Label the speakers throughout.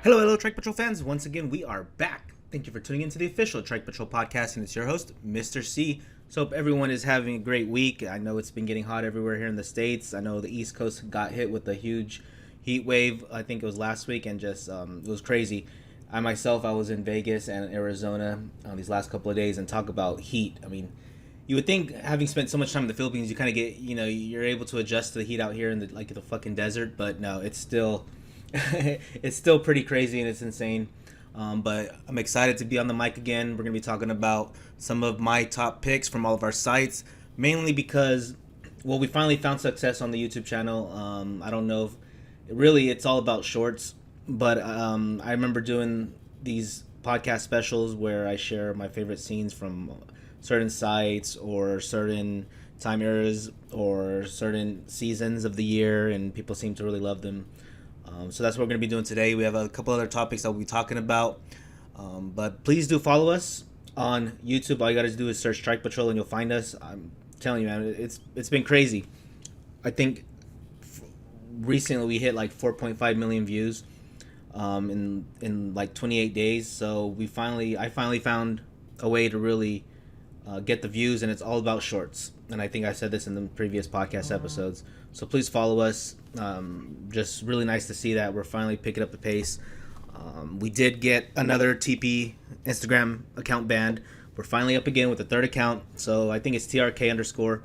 Speaker 1: Hello, Trike Patrol fans. Once again, we are back. Thank you for tuning into the official Trike Patrol Podcast, and it's your host, Mr. C. So hope everyone is having a great week. I know it's been getting hot everywhere here in the States. I know the East Coast got hit with a huge heat wave. I think it was last week, and just it was crazy. I was in Vegas and Arizona these last couple of days, and talk about heat. I mean, you would think having spent so much time in the Philippines, you kind of get, you're able to adjust to the heat out here in the fucking desert, but no, it's still it's still pretty crazy and it's insane. But I'm excited to be on the mic again. We're going to be talking about some of my top picks from all of our sites, mainly because, well, we finally found success on the YouTube channel. I don't know if it's all about shorts, but I remember doing these podcast specials where I share my favorite scenes from certain sites or certain time eras or certain seasons of the year, and people seem to really love them. So that's what we're going to be doing today. We have a couple other topics that we'll be talking about. But please do follow us on YouTube. All you got to do is search Trike Patrol and you'll find us. I'm telling you, man, it's been crazy. I think recently we hit like 4.5 million views in like 28 days. So I finally found a way to really get the views, and it's all about shorts. And I think I said this in the previous podcast episodes. So please follow us. Just really nice to see that we're finally picking up the pace. We did get another TP Instagram account banned. We're finally up again with a third account. So I think it's TRK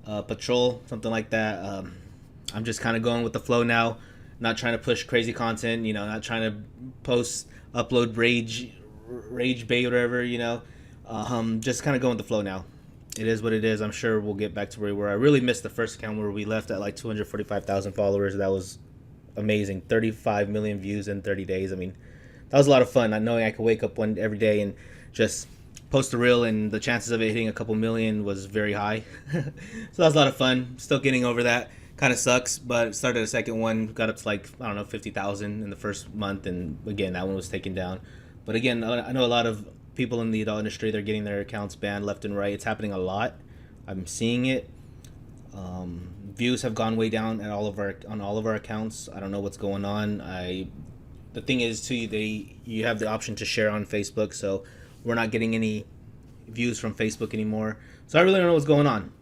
Speaker 1: _ patrol, something like that. I'm just kind of going with the flow now. Not trying to push crazy content, not trying to upload rage bait, whatever, just kind of going with the flow now. It is what it is. I'm sure we'll get back to where we were. I really missed the first account where we left at like 245,000 followers. That was amazing. 35 million views in 30 days. I mean, that was a lot of fun. Not knowing I could wake up every day and just post a reel, and the chances of it hitting a couple million was very high. So that was a lot of fun. Still getting over that. Kind of sucks, but started a second one. Got up to like, 50,000 in the first month, and again, that one was taken down. But again, I know a lot of people in the adult industry, they're getting their accounts banned left and right. It's happening a lot. I'm seeing it. Views have gone way down on all of our accounts. I don't know what's going on. The thing is too, you have the option to share on Facebook, so we're not getting any views from Facebook anymore. So I really don't know what's going on.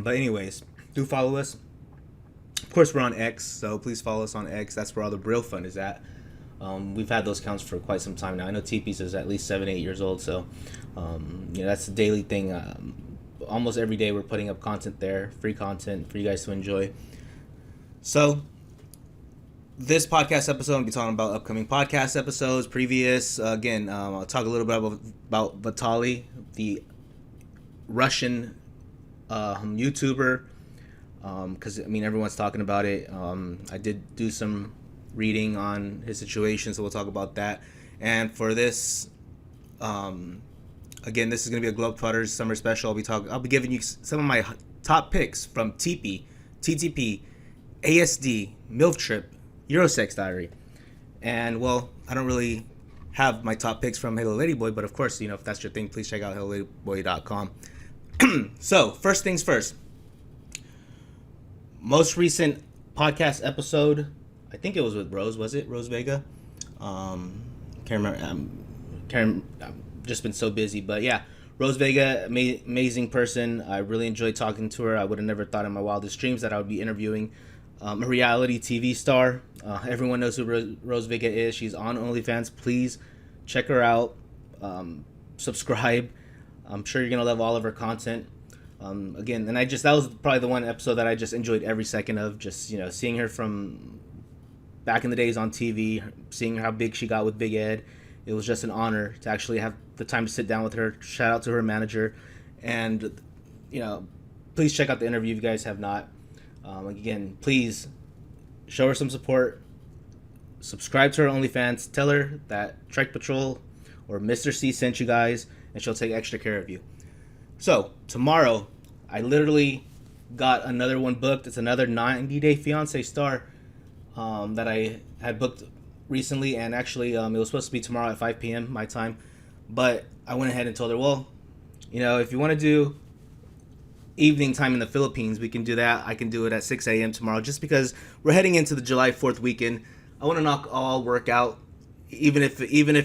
Speaker 1: But anyways, do follow us. Of course, we're on X, so please follow us on X. That's where all the real fun is at. We've had those accounts for quite some time now. I know TP's is at least 7-8 years old, so that's a daily thing. Almost every day we're putting up content there, free content for you guys to enjoy. So this podcast episode, I'll be talking about upcoming podcast episodes, previous. Again, I'll talk a little bit about Vitali, the Russian YouTuber, because everyone's talking about it. I did do some reading on his situation, so we'll talk about that. And for this, again, this is going to be a GlobeTwatters summer special. I'll be giving you some of my top picks from TP, TTP, ASD, Miltrip, Eurosex Diary. And, well, I don't really have my top picks from Hello Ladyboy, but of course, if that's your thing, please check out helloladyboy.com. So, first things first. Most recent podcast episode, I think it was with Rose. Was it Rose Vega? Can't remember. I've just been so busy, but yeah, Rose Vega, amazing person. I really enjoyed talking to her. I would have never thought in my wildest dreams that I would be interviewing a reality TV star. Everyone knows who Rose Vega is. She's on OnlyFans. Please check her out. Subscribe. I'm sure you're gonna love all of her content. Again, and that was probably the one episode that I just enjoyed every second of. Just seeing her from back in the days on TV, seeing how big she got with Big Ed. It was just an honor to actually have the time to sit down with her. Shout out to her manager. And, please check out the interview if you guys have not. Again, please show her some support. Subscribe to her OnlyFans. Tell her that Trike Patrol or Mr. C sent you guys, and she'll take extra care of you. So, tomorrow, I literally got another one booked. It's another 90-day Fiancé star that I had booked recently, and actually it was supposed to be tomorrow at 5 p.m. my time, but I went ahead and told her, well, if you want to do evening time in the Philippines, we can do that. I can do it at 6 a.m. tomorrow, just because we're heading into the July 4th weekend. I want to knock all work out, even if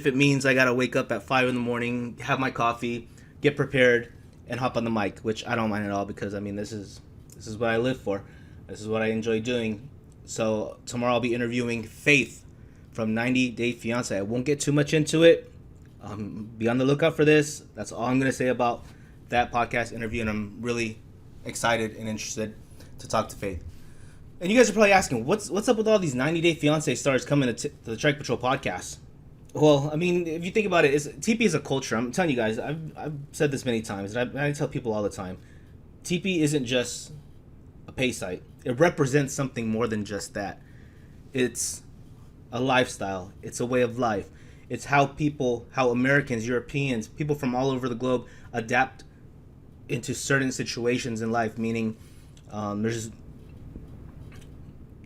Speaker 1: it means I gotta wake up at 5 in the morning, have my coffee, get prepared, and hop on the mic, which I don't mind at all because I mean this is what I live for. This is what I enjoy doing. So tomorrow I'll be interviewing Faith from 90 Day Fiancé. I won't get too much into it. Be on the lookout for this. That's all I'm gonna say about that podcast interview, and I'm really excited and interested to talk to Faith. And you guys are probably asking, what's up with all these 90 Day Fiancé stars coming to the Trike Patrol podcast? Well, I mean, if you think about it, TP is a culture. I'm telling you guys, I've said this many times, and I tell people all the time, TP isn't just a pay site. It represents something more than just that. It's a lifestyle. It's a way of life. It's how Americans, Europeans, people from all over the globe adapt into certain situations in life, meaning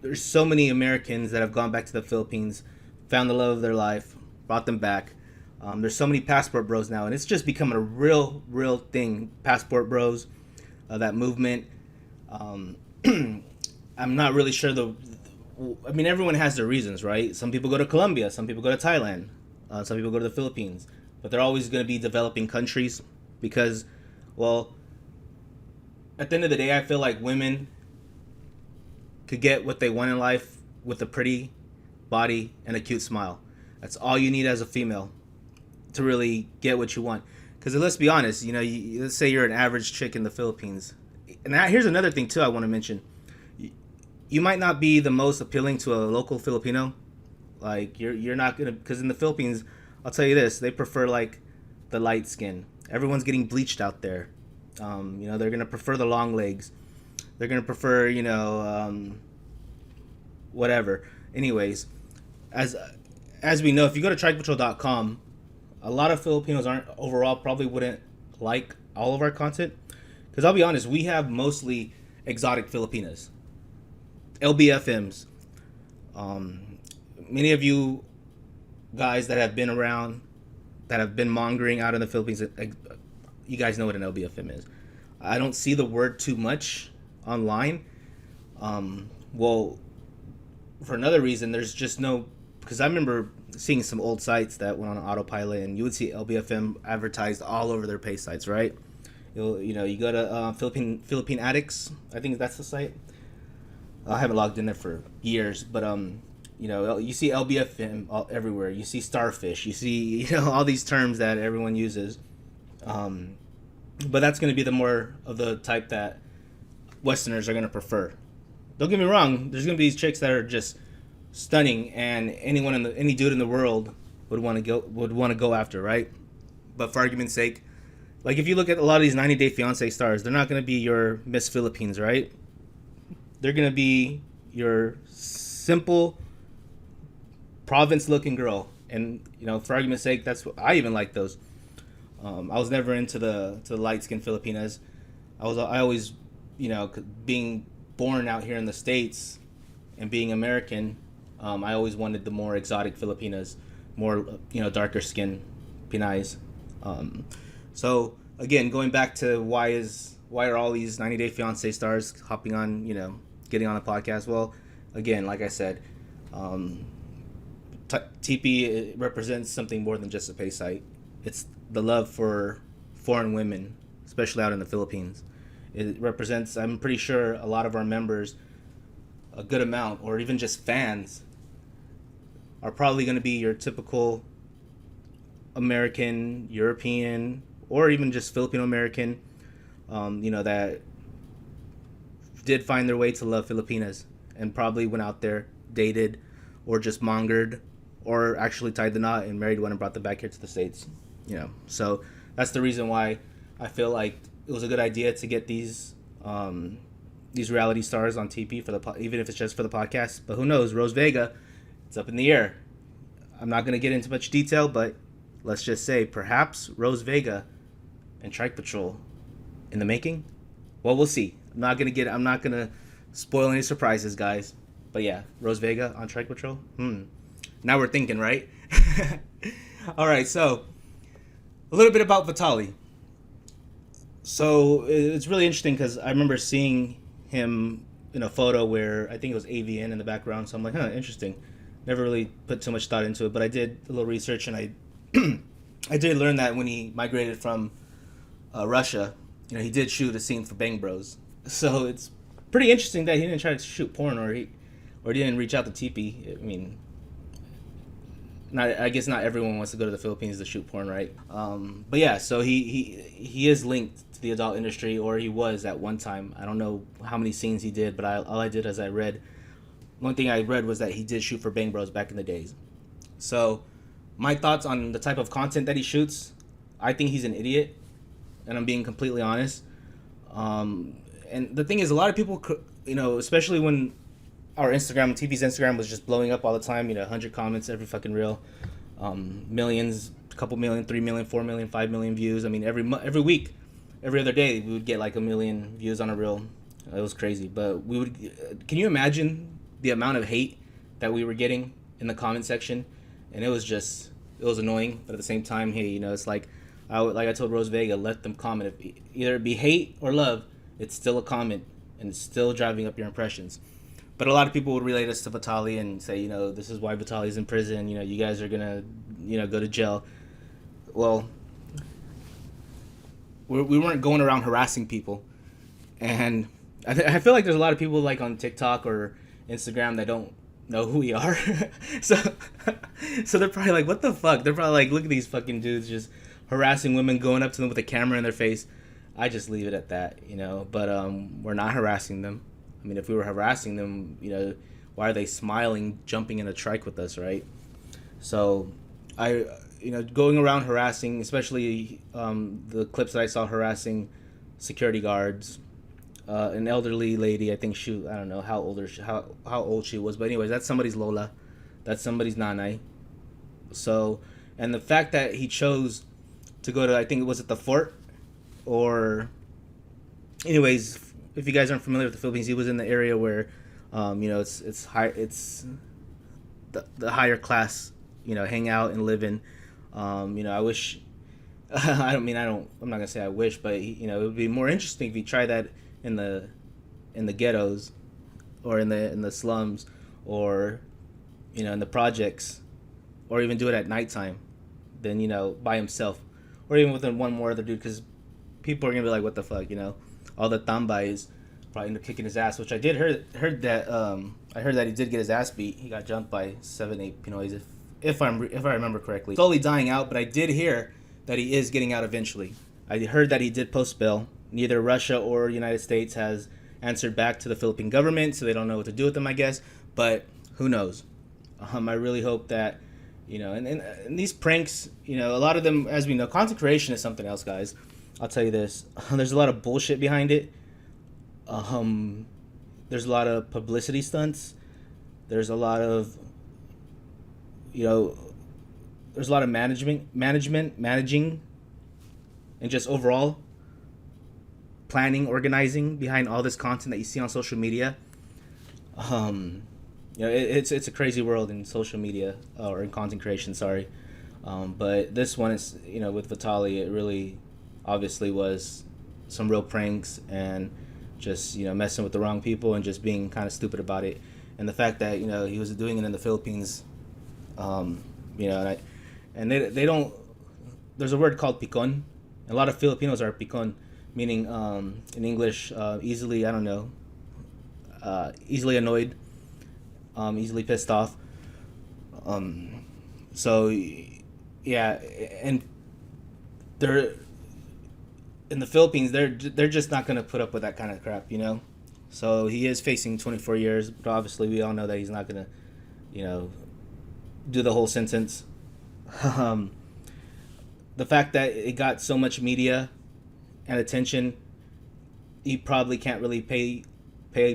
Speaker 1: there's so many Americans that have gone back to the Philippines, found the love of their life, brought them back. There's so many passport bros now, and it's just becoming a real thing. Passport bros, that movement. I'm not really sure I mean, everyone has their reasons, right? Some people go to Colombia, some people go to Thailand, some people go to the Philippines, but they're always going to be developing countries because, well, at the end of the day, I feel like women could get what they want in life with a pretty body and a cute smile. That's all you need as a female to really get what you want. Because let's be honest, let's say you're an average chick in the Philippines. And here's another thing, too, I want to mention. You might not be the most appealing to a local Filipino. Like, you're not going to... Because in the Philippines, I'll tell you this, they prefer, like, the light skin. Everyone's getting bleached out there. They're going to prefer the long legs. They're going to prefer, whatever. Anyways, as we know, if you go to trikepatrol.com, a lot of Filipinos probably wouldn't like all of our content. Because I'll be honest, we have mostly exotic Filipinas. LBFMs. Many of you guys that have been around, that have been mongering out in the Philippines, you guys know what an LBFM is. I don't see the word too much online. Well, for another reason, there's just no... Because I remember seeing some old sites that went on autopilot, and you would see LBFM advertised all over their pay sites, right? You go to Philippine Addicts, I think that's the site. I haven't logged in there for years, but you see LBFM everywhere. You see starfish. You see all these terms that everyone uses. But that's going to be the more of the type that Westerners are going to prefer. Don't get me wrong. There's going to be these chicks that are just stunning, and any dude in the world would want to go after, right? But for argument's sake, like if you look at a lot of these 90 Day Fiancé stars, they're not going to be your Miss Philippines, right? They're going to be your simple province-looking girl, and for argument's sake, that's what I even like those. I was never into the light-skinned Filipinas. I always, being born out here in the States and being American, I always wanted the more exotic Filipinas, more darker skin Pinays. So again, going back to why are all these 90 Day Fiancé stars hopping on, getting on a podcast? Well, again, like I said, TP represents something more than just a pay site. It's the love for foreign women, especially out in the Philippines. It represents, I'm pretty sure, a lot of our members, a good amount, or even just fans, are probably going to be your typical American, European, or even just Filipino American, that did find their way to love Filipinas and probably went out there, dated, or just mongered, or actually tied the knot and married one and brought them back here to the States. So that's the reason why I feel like it was a good idea to get these reality stars on TP even if it's just for the podcast. But who knows? Rose Vega, it's up in the air. I'm not going to get into much detail, but let's just say perhaps Rose Vega and Trike Patrol in the making. Well, we'll see. I'm not gonna spoil any surprises, guys. But yeah, Rose Vega on Trike Patrol. Now we're thinking, right? All right, so a little bit about Vitali. So it's really interesting because I remember seeing him in a photo where I think it was AVN in the background. So I'm like, interesting. never really put too much thought into it, but I did a little research, and I I did learn that when he migrated from Russia, he did shoot a scene for Bang Bros. So it's pretty interesting that he didn't try to shoot porn, or he didn't reach out to TP. I mean, I guess not everyone wants to go to the Philippines to shoot porn, right? But yeah, so he is linked to the adult industry, or he was at one time. I don't know how many scenes he did, but all I did is I read. One thing I read was that he did shoot for Bang Bros back in the days. So my thoughts on the type of content that he shoots, I think he's an idiot, and I'm being completely honest. And the thing is, a lot of people, especially when our Instagram, TV's Instagram was just blowing up all the time, 100 comments every fucking reel, millions, a couple million, 3 million, 4 million, 5 million views. I mean, every week, every other day, we would get like 1 million views on a reel. It was crazy. But can you imagine the amount of hate that we were getting in the comment section? And it was annoying, but at the same time, hey, it's like I told Rose Vega, let them comment. If either it be hate or love, it's still a comment, and it's still driving up your impressions. But a lot of people would relate us to Vitali and say, this is why Vitali's in prison. You guys are gonna, go to jail. Well, we weren't going around harassing people, and I feel like there's a lot of people like on TikTok or Instagram that don't know who we are. so they're probably like, what the fuck? They're probably like, look at these fucking dudes just harassing women, going up to them with a camera in their face. I just leave it at that, But we're not harassing them. I mean, if we were harassing them, why are they smiling, jumping in a trike with us, right? So, going around harassing, especially the clips that I saw harassing security guards, an elderly lady, I think I don't know how old she was, but anyways, that's somebody's Lola, that's somebody's Nanay. So, and the fact that he chose to go to, I think it was at the fort, or, anyways, if you guys aren't familiar with the Philippines, he was in the area where, it's high, it's the higher class, hang out and live in. I wish, I'm not gonna say I wish, but it would be more interesting if he tried that in the ghettos, or in the slums, or, in the projects, or even do it at nighttime, than, by himself, or even with one more other dude, because people are gonna be like, what the fuck, all the tambais probably end up kicking his ass, which I did heard that I heard that he did get his ass beat. He got jumped by 7-8 Pinoys, if I remember correctly. Slowly dying out, but I did hear that he is getting out eventually. I heard that he did post bail. Neither Russia or the United States has answered back to the Philippine government, so they don't know what to do with them, I guess. But who knows? I really hope that, and these pranks, a lot of them, as we know, content creation is something else, guys. I'll tell you this. There's a lot of bullshit behind it. There's a lot of publicity stunts. There's a lot of, there's a lot of managing, and just overall planning, organizing behind all this content that you see on social media. It's a crazy world in social media, or in content creation, sorry. But this one is, with Vitali, it really obviously was some real pranks, and just, messing with the wrong people, and just being kind of stupid about it. And the fact that, he was doing it in the Philippines, and they don't, there's a word called picon. A lot of Filipinos are picon, meaning, in English, easily, easily annoyed, easily pissed off. So, yeah, and they're, in the Philippines, they're just not going to put up with that kind of crap, So he is facing 24 years, but obviously we all know that he's not going to, do the whole sentence. The fact that it got so much media and attention, he probably can't really pay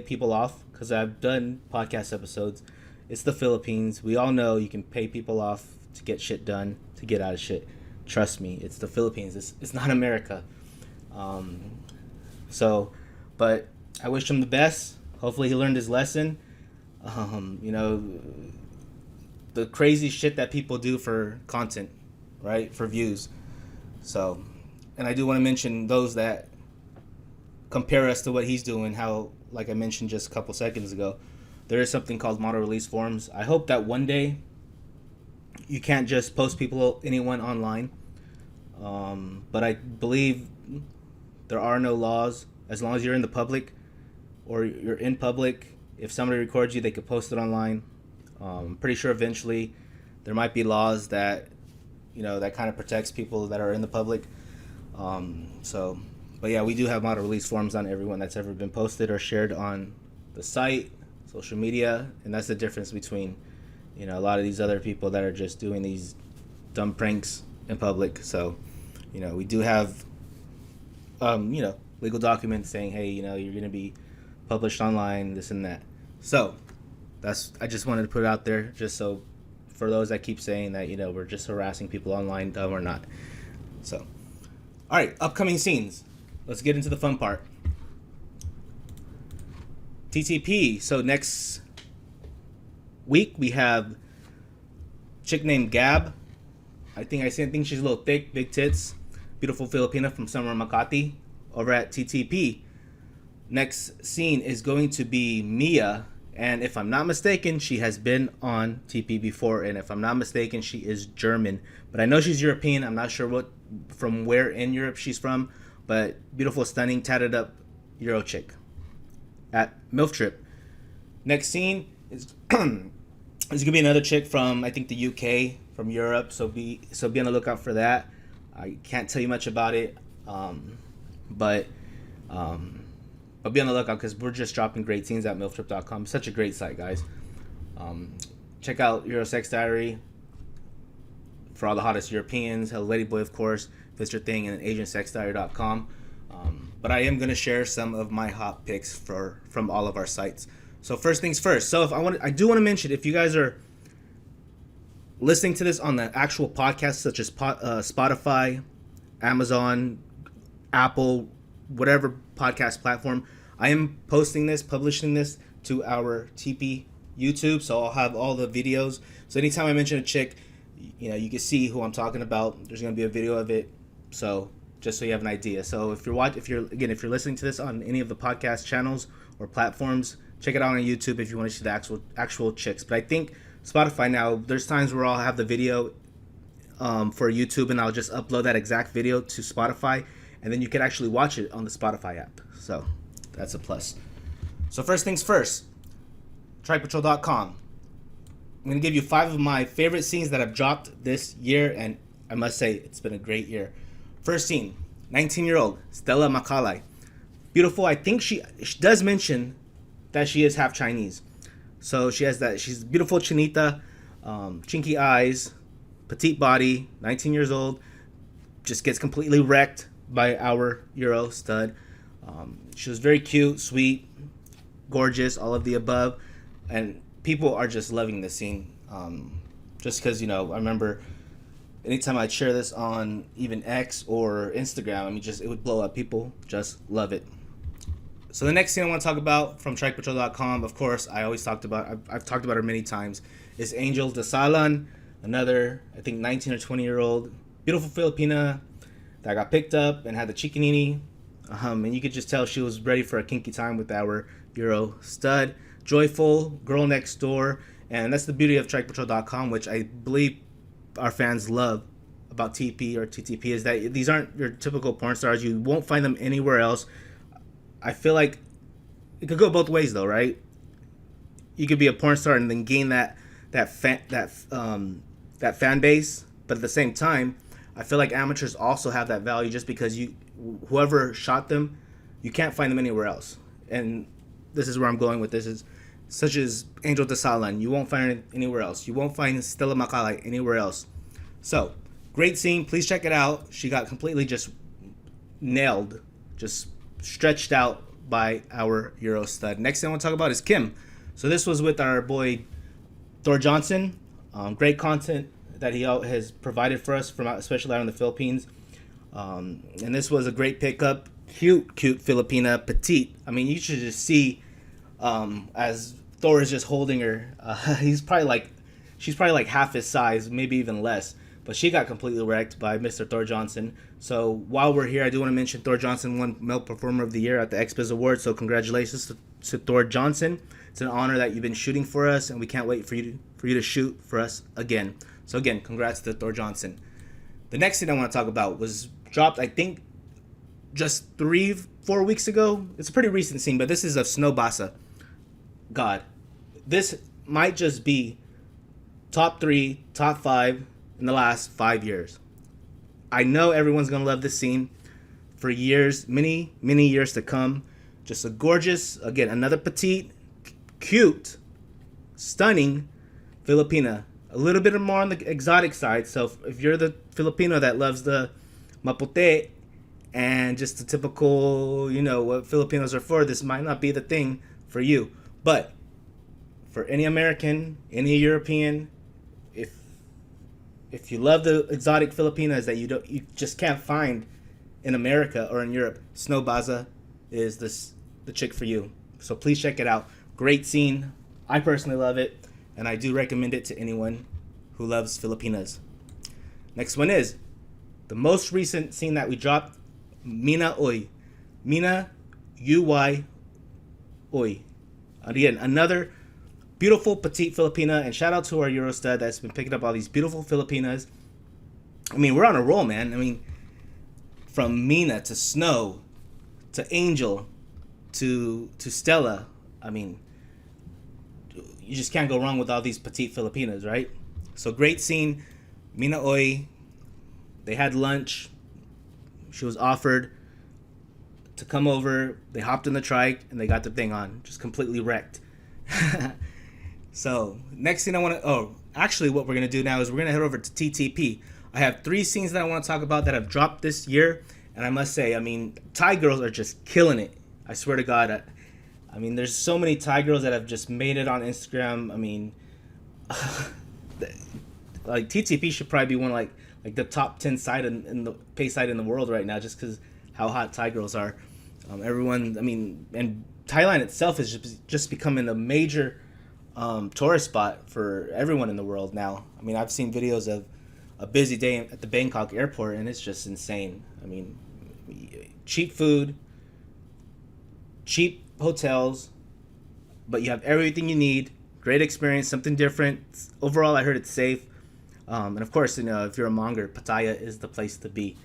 Speaker 1: people off, because I've done podcast episodes. It's the Philippines. We all know you can pay people off to get shit done, to get out of shit. Trust me, it's the Philippines. It's not America. But I wish him the best. Hopefully he learned his lesson. The crazy shit that people do for content, right? For views. So, and I do want to mention those that compare us to what he's doing, how, like I mentioned just a couple seconds ago, there is something called model release forms. I hope that one day you can't just post anyone online. But I believe there are no laws as long as you're in the public or you're in public. If somebody records you, they could post it online. I'm pretty sure eventually there might be laws that, that kind of protects people that are in the public. But yeah, we do have model release forms on everyone that's ever been posted or shared on the site, social media, and that's the difference between, a lot of these other people that are just doing these dumb pranks in public. So, we do have, legal documents saying, hey, you're going to be published online, this and that. So, I just wanted to put it out there just so for those that keep saying that, we're just harassing people online, dumb or not. So, all right, upcoming scenes. Let's get into the fun part. TTP. So next week we have a chick named Gab. I think she's a little thick, big tits, beautiful Filipina from Summer Makati over at TTP. Next scene is going to be Mia, and if I'm not mistaken, she has been on TP before, and if I'm not mistaken, she is German, but I know she's European. I'm not sure from where in Europe she's from, but beautiful, stunning, tatted up Euro chick at Miltrip. Next scene is gonna be another chick from, I think, the UK, from Europe. So be on the lookout for that. I can't tell you much about it, but be on the lookout because we're just dropping great scenes at miltrip.com. Such a great site, guys. Check out Eurosex Diary for all the hottest Europeans. Hello Ladyboy, of course. If it's your thing, and agentsexdiary.com. But I am going to share some of my hot picks from all of our sites. So first things first. So I do want to mention, if you guys are listening to this on the actual podcast, such as Spotify, Amazon, Apple, whatever podcast platform, I am publishing this to our TP YouTube. So I'll have all the videos. So anytime I mention a chick, you can see who I'm talking about. There's going to be a video of it. So just so you have an idea. So if you're listening to this on any of the podcast channels or platforms, check it out on YouTube if you want to see the actual chicks. But I think Spotify now, there's times where I'll have the video for YouTube, and I'll just upload that exact video to Spotify, and then you can actually watch it on the Spotify app. So that's a plus. So first things first, TrikePatrol.com. I'm going to give you 5 of my favorite scenes that I've dropped this year, and I must say it's been a great year. First scene, 19-year-old Stella Macaulay. Beautiful. I think she does mention that she is half Chinese. So she has that. She's beautiful chinita, chinky eyes, petite body, 19 years old. Just gets completely wrecked by our Euro stud. She was very cute, sweet, gorgeous, all of the above. And people are just loving this scene. Just because, I remember anytime I'd share this on even X or Instagram, it would blow up. People just love it. So the next scene I want to talk about from TrikePatrol.com, of course, I've talked about her many times, is Angel Dasalan, another, I think, 19 or 20-year-old, beautiful Filipina that got picked up and had the chicanini. And you could just tell she was ready for a kinky time with our Euro stud. Joyful, girl next door. And that's the beauty of TrikePatrol.com, which I believe our fans love about TP or TTP, is that these aren't your typical porn stars. You won't find them anywhere else. I feel like it could go both ways, though, right? You could be a porn star and then gain that fan base, but at the same time, I feel like amateurs also have that value, just because whoever shot them, you can't find them anywhere else. And this is where I'm going with this, is such as Angel Dasalan. You won't find it anywhere else. You won't find Stella Macaulay anywhere else. So, great scene. Please check it out. She got completely just nailed, just stretched out by our Euro stud. Next thing I want to talk about is Kim. So this was with our boy Thor Johnson. Great content that he has provided for us, especially out in the Philippines. And this was a great pickup. Cute Filipina, petite. You should just see as Thor is just holding her. She's probably like half his size, maybe even less. but she got completely wrecked by Mr. Thor Johnson. So while we're here, I do want to mention Thor Johnson won Male Performer of the Year at the XBiz Awards. So congratulations to Thor Johnson. It's an honor that you've been shooting for us, and we can't wait for you to shoot for us again. So again, congrats to Thor Johnson. The next thing I want to talk about was dropped, I think, just 3-4 weeks ago. It's a pretty recent scene, but this is of Snow Bassa. God, this might just be top 3, top 5 in the last 5 years. I know everyone's going to love this scene for years, many years to come. Just a gorgeous, again, another petite, cute, stunning Filipina. A little bit more on the exotic side. So if you're the Filipino that loves the maputi and just the typical, what Filipinos are for, this might not be the thing for you. But for any American, any European, if you love the exotic Filipinas that you just can't find in America or in Europe, Snow Bassa is the chick for you. So please check it out. Great scene. I personally love it, and I do recommend it to anyone who loves Filipinas. Next one is the most recent scene that we dropped, Mina Uy. Mina Uy Uy. Again, another beautiful petite Filipina, and shout out to our Eurostud that's been picking up all these beautiful Filipinas. I mean, we're on a roll, man. I mean, from Mina to Snow to Angel to Stella. I mean, you just can't go wrong with all these petite Filipinas, right? So great scene. Mina Uy, they had lunch. She was offered to come over. They hopped in the trike and they got the thing on. Just completely wrecked. So next thing what we're going to do now is we're going to head over to TTP. I have 3 scenes that I want to talk about that have dropped this year. And I must say, I mean, Thai girls are just killing it. I swear to God. I mean, there's so many Thai girls that have just made it on Instagram. I mean, like TTP should probably be one like the top 10 site in the pay site in the world right now, just because how hot Thai girls are. Everyone, I mean, and Thailand itself is just becoming a major tourist spot for everyone in the world now. I mean, I've seen videos of a busy day at the Bangkok airport, and it's just insane. I mean, cheap food, cheap hotels, but you have everything you need. Great experience, something different. Overall, I heard it's safe. And of course, if you're a monger, Pattaya is the place to be.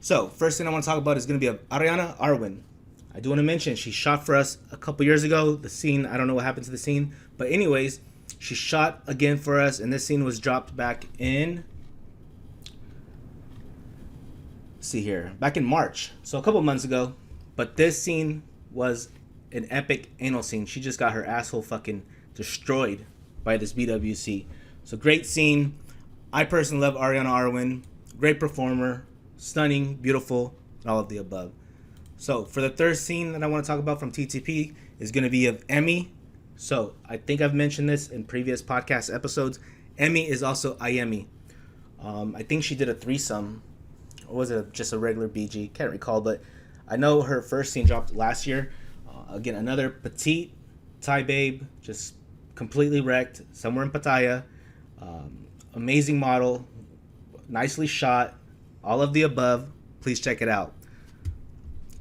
Speaker 1: So, first thing I want to talk about is going to be of Ariana Arwen. I do want to mention she shot for us a couple years ago. The scene, I don't know what happened to the scene. But anyways, she shot again for us, and this scene was dropped back in... back in March. So a couple months ago. But this scene was an epic anal scene. She just got her asshole fucking destroyed by this BWC. So great scene. I personally love Ariana Arwen. Great performer. Stunning, beautiful, all of the above. So for the third scene that I want to talk about from TTP is going to be of Emmy. So I think I've mentioned this in previous podcast episodes. Emmy is also Ayemi. I think she did a threesome. Or was it just a regular BG? Can't recall, but I know her first scene dropped last year. Again, another petite Thai babe, just completely wrecked, somewhere in Pattaya. Amazing model, nicely shot, all of the above. Please check it out.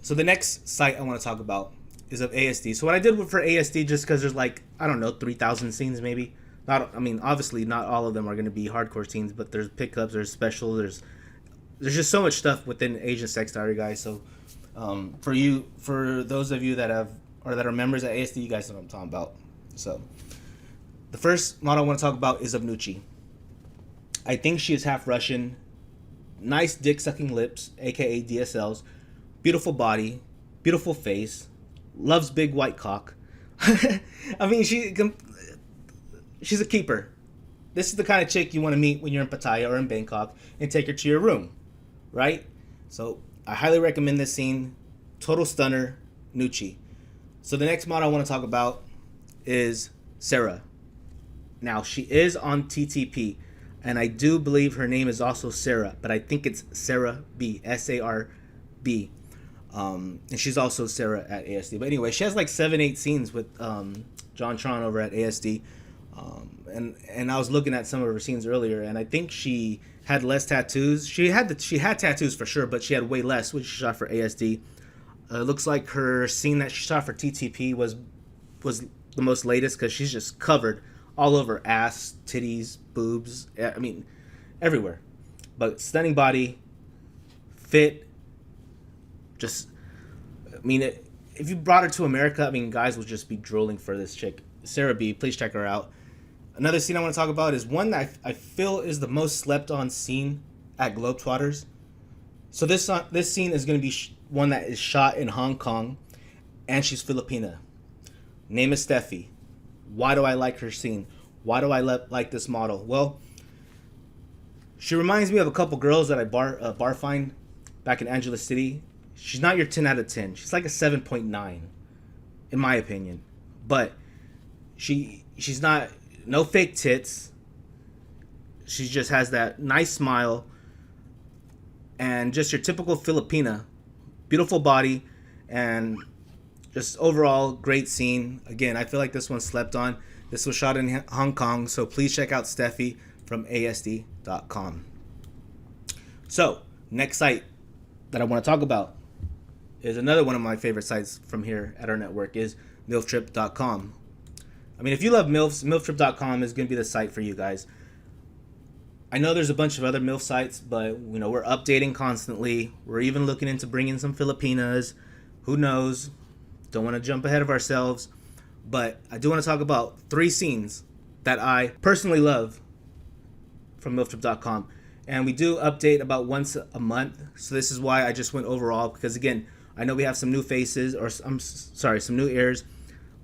Speaker 1: So the next site I want to talk about is of ASD. So what I did for ASD, just because there's 3,000 scenes maybe. Obviously not all of them are going to be hardcore scenes, but there's pickups, there's special, there's just so much stuff within Asian Sex Diary, guys. So for those of you that are members at ASD, you guys know what I'm talking about. So the first model I want to talk about is of Nucci. I think she is half Russian. Nice dick-sucking lips, aka DSLs. Beautiful body, beautiful face. Loves big white cock. I mean, she's a keeper. This is the kind of chick you want to meet when you're in Pattaya or in Bangkok and take her to your room, right? So I highly recommend this scene. Total stunner, Nucci. So the next model I want to talk about is Sarah. Now, she is on TTP, and I do believe her name is also Sarah, but I think it's Sarah B, S-A-R-B. And she's also Sarah at ASD. But anyway, she has 7-8 scenes with John Tron over at ASD. And I was looking at some of her scenes earlier, and I think she had less tattoos. She had tattoos for sure, but she had way less, which she shot for ASD. It looks like her scene that she shot for TTP was the most latest, because she's just covered all over ass, titties, boobs. I mean, everywhere. But stunning body, fit. Just, I mean, if you brought her to America, I mean, guys would just be drooling for this chick. Sarah B, please check her out. Another scene I want to talk about is one that I feel is the most slept on scene at GlobeTwatters. So this scene is going to be one that is shot in Hong Kong, and she's Filipina. Name is Steffi. Why do I like her scene? Why do I like this model? Well, she reminds me of a couple girls that I bar find back in Angeles City. She's not your 10 out of 10. She's like a 7.9, in my opinion. But she's not, no fake tits. She just has that nice smile. And just your typical Filipina. Beautiful body. And just overall great scene. Again, I feel like this one slept on. This was shot in Hong Kong. So please check out Steffi from ASD.com. So, next site that I want to talk about is another one of my favorite sites from here at our network, is Miltrip.com. I mean, if you love MILFs, Miltrip.com is going to be the site for you guys. I know there's a bunch of other MILF sites, but you know, we're updating constantly. We're even looking into bringing some Filipinas. Who knows? Don't want to jump ahead of ourselves. But I do want to talk about 3 scenes that I personally love from Miltrip.com. And we do update about once a month. So this is why I just went overall. Because again, I know we have some new faces, or some new ears,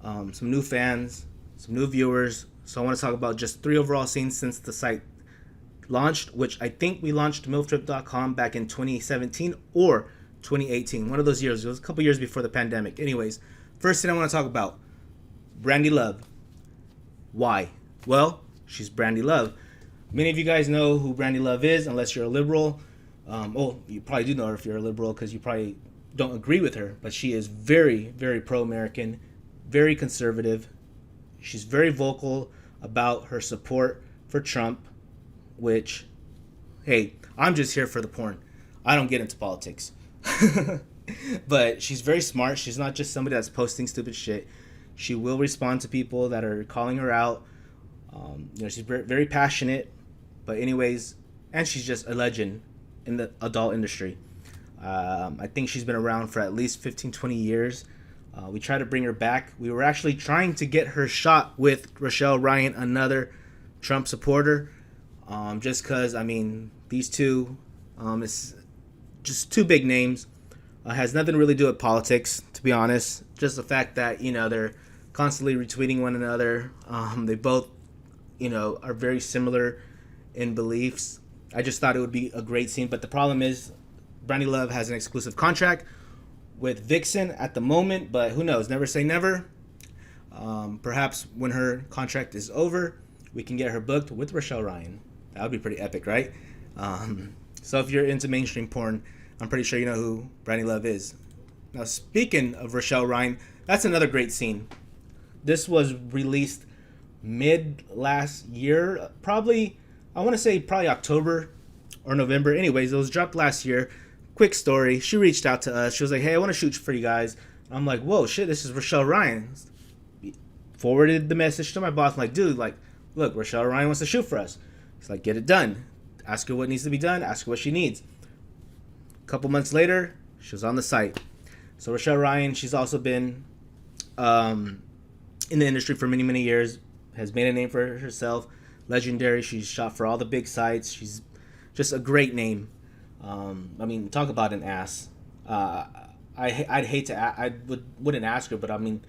Speaker 1: some new fans, some new viewers. So I want to talk about just 3 overall scenes since the site launched, which I think we launched Miltrip.com back in 2017 or 2018. One of those years. It was a couple years before the pandemic. Anyways, first thing I want to talk about, Brandy Love. Why? Well, she's Brandy Love. Many of you guys know who Brandy Love is, unless you're a liberal. You probably do know her if you're a liberal, because you probably don't agree with her. But she is very, very pro-American, very conservative. She's very vocal about her support for Trump, which, hey, I'm just here for the porn. I don't get into politics. But she's very smart. She's not just somebody that's posting stupid shit. She will respond to people that are calling her out. She's very, very passionate. But anyways, and she's just a legend in the adult industry. I think she's been around for at least 15, 20 years. We tried to bring her back. We were actually trying to get her shot with Rochelle Ryan, another Trump supporter. Just because, I mean, these two, it's just 2 big names. Has nothing to really do with politics, to be honest. Just the fact that, they're constantly retweeting one another. They both, are very similar in beliefs. I just thought it would be a great scene. But the problem is, Brandy Love has an exclusive contract with Vixen at the moment. But who knows? Never say never. Perhaps when her contract is over, we can get her booked with Rochelle Ryan. That would be pretty epic, right? So if you're into mainstream porn, I'm pretty sure you know who Brandy Love is. Now, speaking of Rochelle Ryan, that's another great scene. This was released mid last year, probably October or November. Anyways, it was dropped last year. Quick story. She reached out to us. She was like, hey, I want to shoot for you guys. And I'm like, whoa, shit, this is Rochelle Ryan. Forwarded the message to my boss. I'm like, dude, look, Rochelle Ryan wants to shoot for us. He's like, get it done. Ask her what needs to be done. Ask her what she needs. A couple months later, she was on the site. So Rochelle Ryan, she's also been in the industry for many, many years. Has made a name for herself. Legendary. She's shot for all the big sites. She's just a great name. Talk about an ass. I wouldn't ask her, but I mean,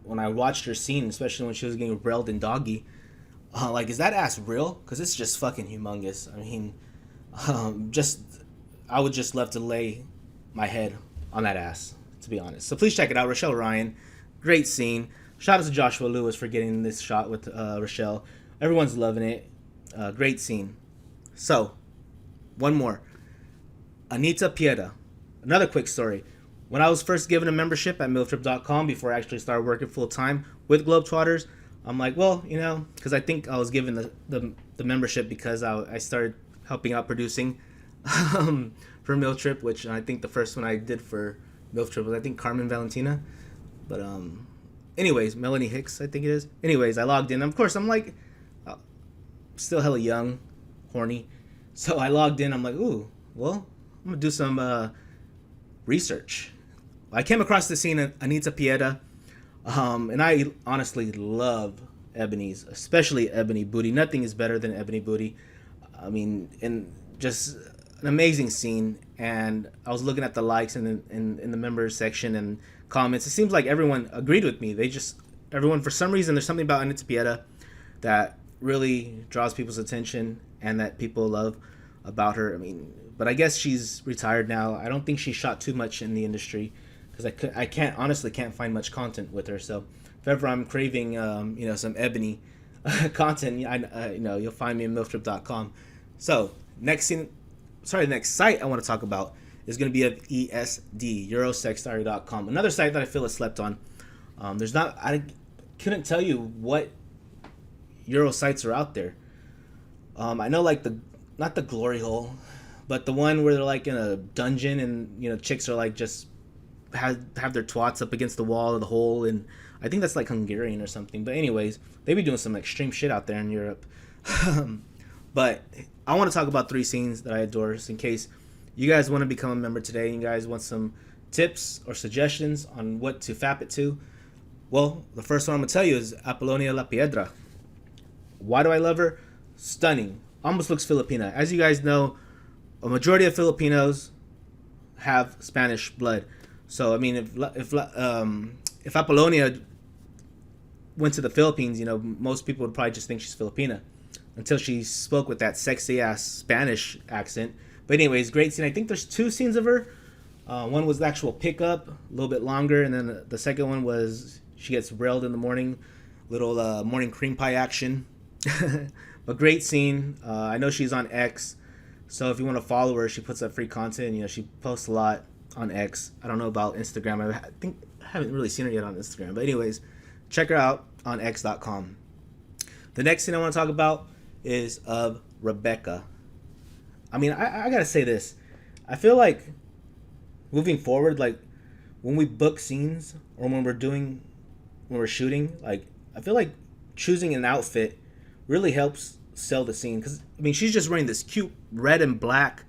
Speaker 1: when I watched her scene, especially when she was getting railed in doggy, is that ass real? Because it's just fucking humongous. I mean, I would just love to lay my head on that ass, to be honest. So please check it out. Rochelle Ryan, great scene. Shout out to Joshua Lewis for getting this shot with Rochelle. Everyone's loving it. Great scene. So, one more. Anita Pieta. Another quick story. When I was first given a membership at Miltrip.com before I actually started working full time with GlobeTwatters, I'm like, well, because I think I was given the membership because I started helping out producing for Miltrip, which I think the first one I did for Miltrip was, I think, Carmen Valentina. But anyways, Melanie Hicks, I think it is. Anyways, I logged in. Of course, I'm like, still hella young, horny. So I logged in. I'm like, ooh, well, I'm gonna do some research. I came across the scene of Anita Pieta, and I honestly love Ebony's, especially Ebony Booty. Nothing is better than Ebony Booty. I mean, and just an amazing scene. And I was looking at the likes in the members section and comments. It seems like everyone agreed with me. Everyone, for some reason, there's something about Anita Pieta that really draws people's attention and that people love about her. I mean, but I guess she's retired now. I don't think she shot too much in the industry because I can't find much content with her. So if ever I'm craving, some Ebony content, you'll find me at miltrip.com. So next site I want to talk about is going to be of ESD, Eurosexdiary.com. Another site that I feel is slept on. I couldn't tell you what Euro sites are out there. I know, like, not the glory hole, but the one where they're like in a dungeon and chicks are like just have their twats up against the wall of the hole, and I think that's like Hungarian or something. But anyways, they be doing some extreme shit out there in Europe. But I want to talk about 3 scenes that I adore, just in case you guys want to become a member today and you guys want some tips or suggestions on what to fap it to. Well, the first one I'm going to tell you is Apollonia La Piedra. Why do I love her? Stunning. Almost looks Filipina. As you guys know, a majority of Filipinos have Spanish blood. So, I mean, if Apollonia went to the Philippines, most people would probably just think she's Filipina until she spoke with that sexy-ass Spanish accent. But anyways, great scene. I think there's 2 scenes of her. One was the actual pickup, a little bit longer, and then the second one was she gets railed in the morning, little morning cream pie action. But great scene. I know she's on X, so if you want to follow her, she puts up free content. She posts a lot on X. I don't know about Instagram. I haven't really seen her yet on Instagram. But anyways, check her out on x.com. The next thing I want to talk about is of Rebecca. I mean, I gotta say this. I feel like moving forward, like when we book scenes or when we're shooting, like I feel like choosing an outfit really helps sell the scene. Because I mean, she's just wearing this cute red and black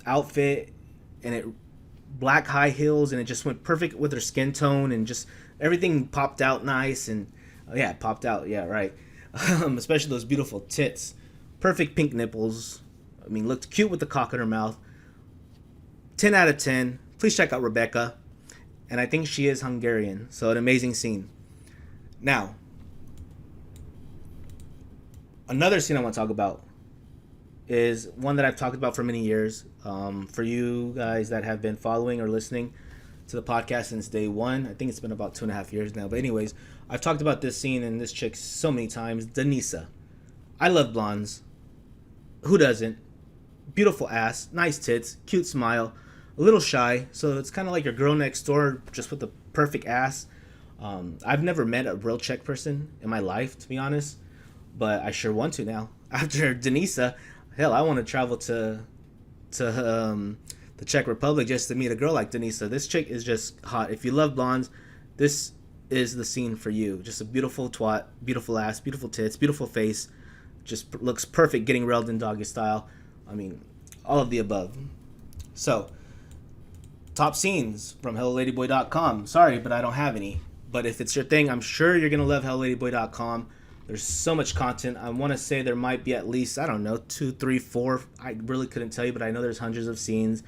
Speaker 1: outfit, and black high heels, and it just went perfect with her skin tone, and just everything popped out nice. And popped out, yeah, right. Especially those beautiful tits, perfect pink nipples. I mean, looked cute with the cock in her mouth. 10 out of 10. Please check out Rebecca. And I think she is Hungarian, so an amazing scene. Now, another scene I want to talk about is one that I've talked about for many years. For you guys that have been following or listening to the podcast since day one, I think it's been about 2.5 years now. But anyways, I've talked about this scene and this chick so many times. Denisa. I love blondes. Who doesn't? Beautiful ass, nice tits, cute smile, a little shy. So it's kind of like your girl next door, just with the perfect ass. I've never met a real Czech person in my life, to be honest, but I sure want to now. After Denisa, hell, I want to travel to the Czech Republic just to meet a girl like Denisa. This chick is just hot. If you love blondes, this is the scene for you. Just a beautiful twat, beautiful ass, beautiful tits, beautiful face. Just looks perfect getting railed in doggy style. I mean, all of the above. So, top scenes from HelloLadyBoy.com. Sorry, but I don't have any. But if it's your thing, I'm sure you're going to love HelloLadyBoy.com. There's so much content. I want to say there might be at least, 2, 3, 4. I really couldn't tell you, but I know there's hundreds of scenes.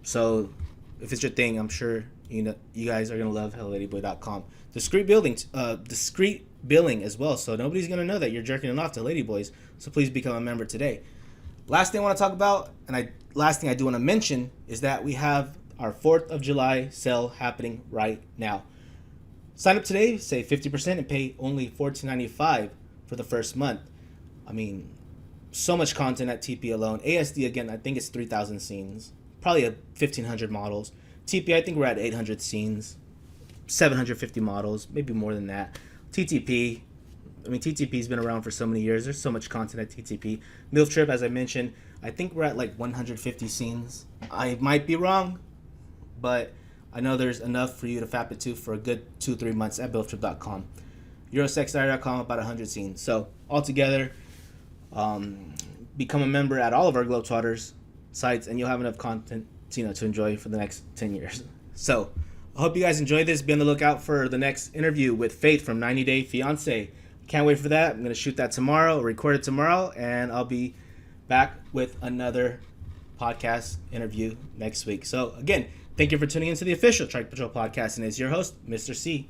Speaker 1: So, if it's your thing, I'm sure you guys are going to love HelloLadyBoy.com. Discreet billing as well, so nobody's going to know that you're jerking it off to Ladyboys. So please become a member today. Last thing I want to talk about, last thing I do want to mention, is that we have our 4th of July sale happening right now. Sign up today, save 50%, and pay only $14.95 for the first month. I mean, so much content at TP alone. ASD, again, I think it's 3,000 scenes. Probably 1,500 models. TP, I think we're at 800 scenes. 750 models, maybe more than that. TTP. I mean, TTP's been around for so many years. There's so much content at TTP. Miltrip, as I mentioned, I think we're at like 150 scenes. I might be wrong, but I know there's enough for you to fap it to for a good 2-3 months at miltrip.com. Eurosex.com, about 100 scenes. So altogether, become a member at all of our GlobeTwatters sites, and you'll have enough content to enjoy for the next 10 years. So I hope you guys enjoy this. Be on the lookout for the next interview with Faith from 90 Day Fiancé. Can't wait for that. I'm going to shoot that tomorrow, record it tomorrow, and I'll be back with another podcast interview next week. So again, thank you for tuning into the official Trike Patrol Podcast, and it's your host, Mr. C.